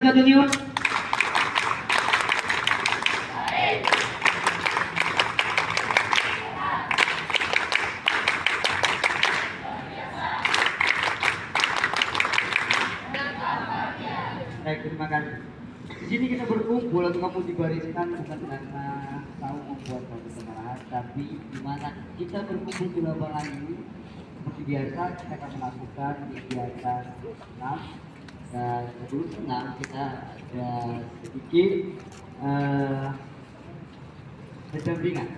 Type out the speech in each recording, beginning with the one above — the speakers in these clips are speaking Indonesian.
Junior. Baik, terima kasih. Di sini kita berkumpul atau kamu dibariskan bukan karena tahu membuat suatu kemarahan, tapi di mana kita berkumpul di lapangan ini seperti biasa kita akan melakukan kegiatan senam, dan sebelum senam kita ada sedikit pendampingan.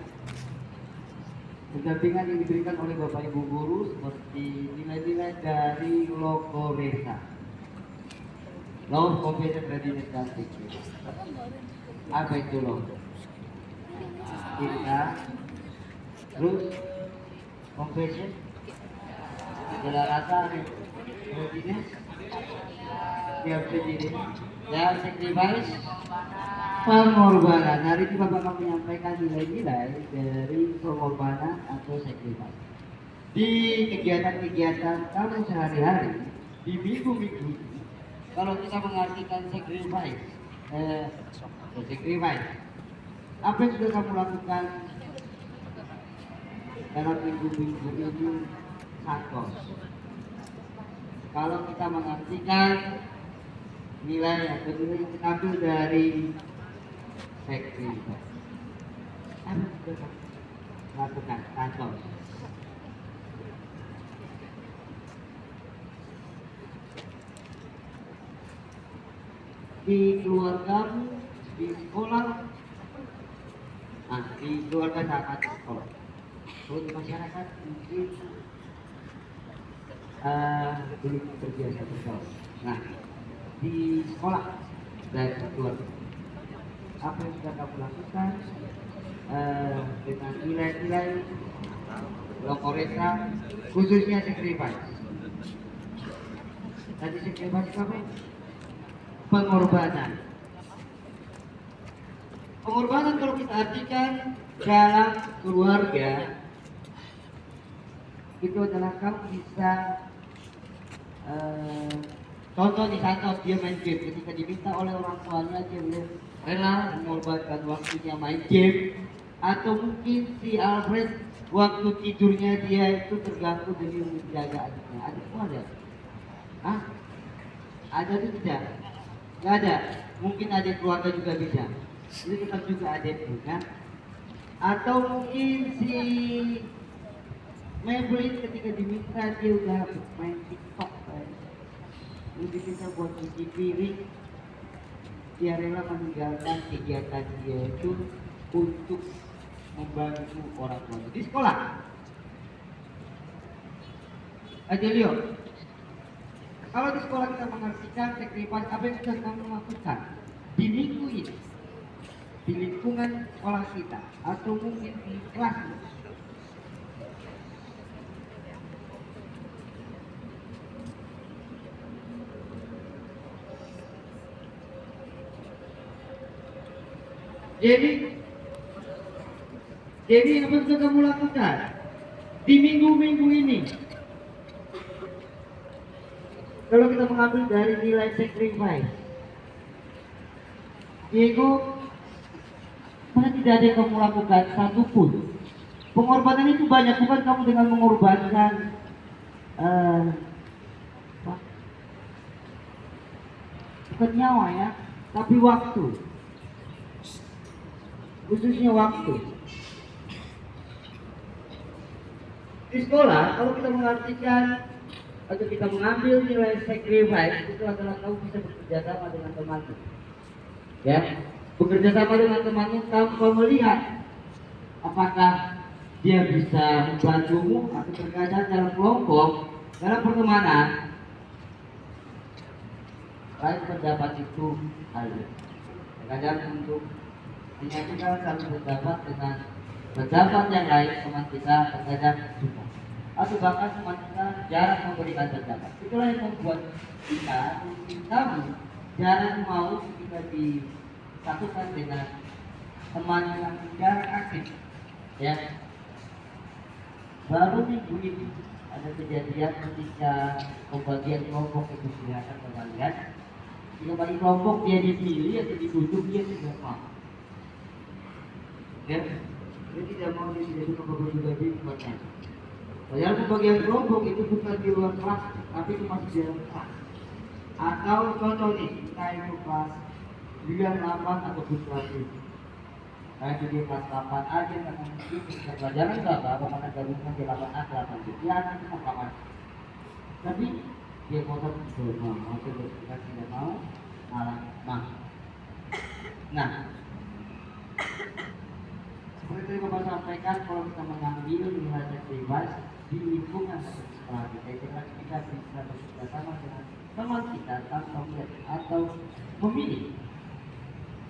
Pendampingan yang diberikan oleh Bapak Ibu guru seperti nilai-nilai dari logo Resa. Law of Compassion Readiness dan Teaching. Apa itu law? Cinta, terus compassion, segala rasa, readiness, siap sendiri, dan sacrifice, pengorbanan. Hari ini Bapak akan menyampaikan nilai-nilai dari pengorbanan atau sacrifice. Di kegiatan-kegiatan kamu sehari-hari, di minggu-minggu ini, kalau kita mengartikan sacrifice, apa yang sudah kamu lakukan dalam minggu-minggu ini? Satu. Kalau kita mengartikan nilai atau nilai yang diambil dari sacrifice, apa yang sudah kamu lakukan? Satu. Di keluarga, di sekolah, di keluarga sahabat sekolah, kalau di masyarakat mungkin belum terbiasa bergaul. Nah, di sekolah dan keluarga, apa yang sudah kamu lakukan dengan nilai-nilai Lokoresa, khususnya sacrifice. Tadi sacrifice kami pengorbanan. Pengorbanan kalau kita artikan dalam keluarga, itu adalah kamu bisa contoh dia main game, ketika diminta oleh orang tuanya dia rela mengorbankan waktunya main game, atau mungkin si Alfred waktu tidurnya dia itu terganggu demi menjaga adiknya. Adikmu ada? Hah? Ada atau tidak? Nggak ada. Mungkin adik keluarga juga bisa. Ini tetap juga adik, kan? Atau mungkin si Maybelline ketika diminta dia udah main TikTok, lebih bisa buat cuci piring, dia rela meninggalkan kegiatan dia itu untuk membantu orang tua di sekolah. Adelio, kalau di sekolah kita mengartikan sacrifice, apa yang sudah kamu lakukan di minggu ini, di lingkungan sekolah kita, atau mungkin di kelas. Jadi apa yang sudah kamu lakukan di minggu-minggu ini? Kalau kita mengambil dari nilai sacrifice, Diego, mana tidak ada yang kamu lakukan satupun. Pengorbanan itu banyak, bukan kamu dengan mengorbankan bukan nyawa ya, tapi waktu, khususnya waktu. Di sekolah, kalau kita mengartikan atau kita mengambil nilai sacrifice, itu adalah kamu bisa bekerja sama dengan temanmu. Ya, bekerja sama dengan temanmu, kamu melihat apakah dia bisa membantumu, atau terkadang dalam kelompok, dalam pertemanan, lain pendapat itu ada. Terkadang untuk menyatukan satu pendapat dengan pendapat yang lain, teman kita terkadang suka, atau bahkan teman kita jarang memberikan pendapat. Itulah yang membuat kita, mungkin kamu jarang mau ketika disatukan dengan teman yang jarang aktif. Ya, baru minggu ini ada kejadian ketika pembagian kelompok itu kelihatan kembalian. Jika bagi kelompok dia dipilih atau ditunjuk dia tidak mau. Ya, dia tidak mau, dia tidak suka berbagi kepada. Padahal pembagian kelompok itu bukan di luar kelas, tapi itu masih di dalam kelas. Atau contoh nih, kita itu kelas 9, 8 ataupun kelas 7. Nah, itu dia kelas 8 aja karena mungkin kita pelajaran apa mana gabungan di 8A, 8B. Ya, nanti mau kapan. Tapi dia kotor tidak mau, maksudnya kita tidak mau, malah mau. Nah, seperti yang Bapak sampaikan, kalau kita mengambil nilai bebas di lingkungan sekolah kita bisa bekerjasama dengan teman kita tanpa melihat atau memilih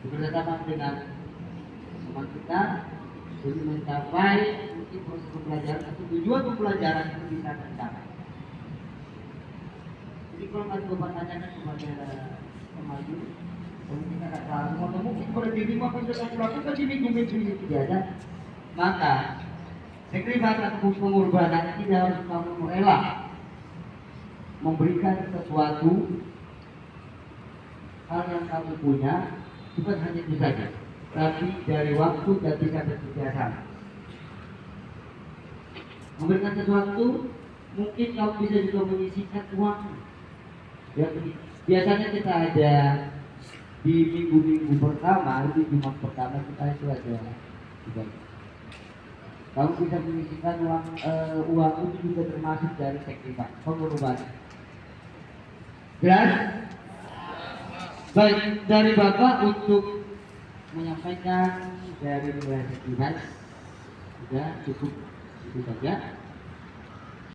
bekerjasama dengan teman kita demi mencapai mungkin proses pembelajaran atau tujuan pembelajaran itu bisa tercapai. Jadi kalau tadi Bapak tanyakan kepada teman itu, kalau kita tidak tahu, mungkin pada diri Bapak sudah melakukan di minggu-minggu ini tidak ada, maka sekretar atau pengorbanan tidak harus kamu rela memberikan sesuatu hal yang kamu punya, bukan hanya itu saja, tapi dari waktu dan bisa bekerja sama. Memberikan sesuatu, mungkin kamu bisa juga menyisihkan uang. Ya, biasanya kita ada di minggu-minggu pertama, di Jumat pertama kita itu ada juga. Kamu bisa menyisihkan uang itu juga termasuk dari sekretar pengorbanan. Jelas? Baik, dari Bapak untuk menyampaikan dari nilai sekretar sudah cukup itu saja.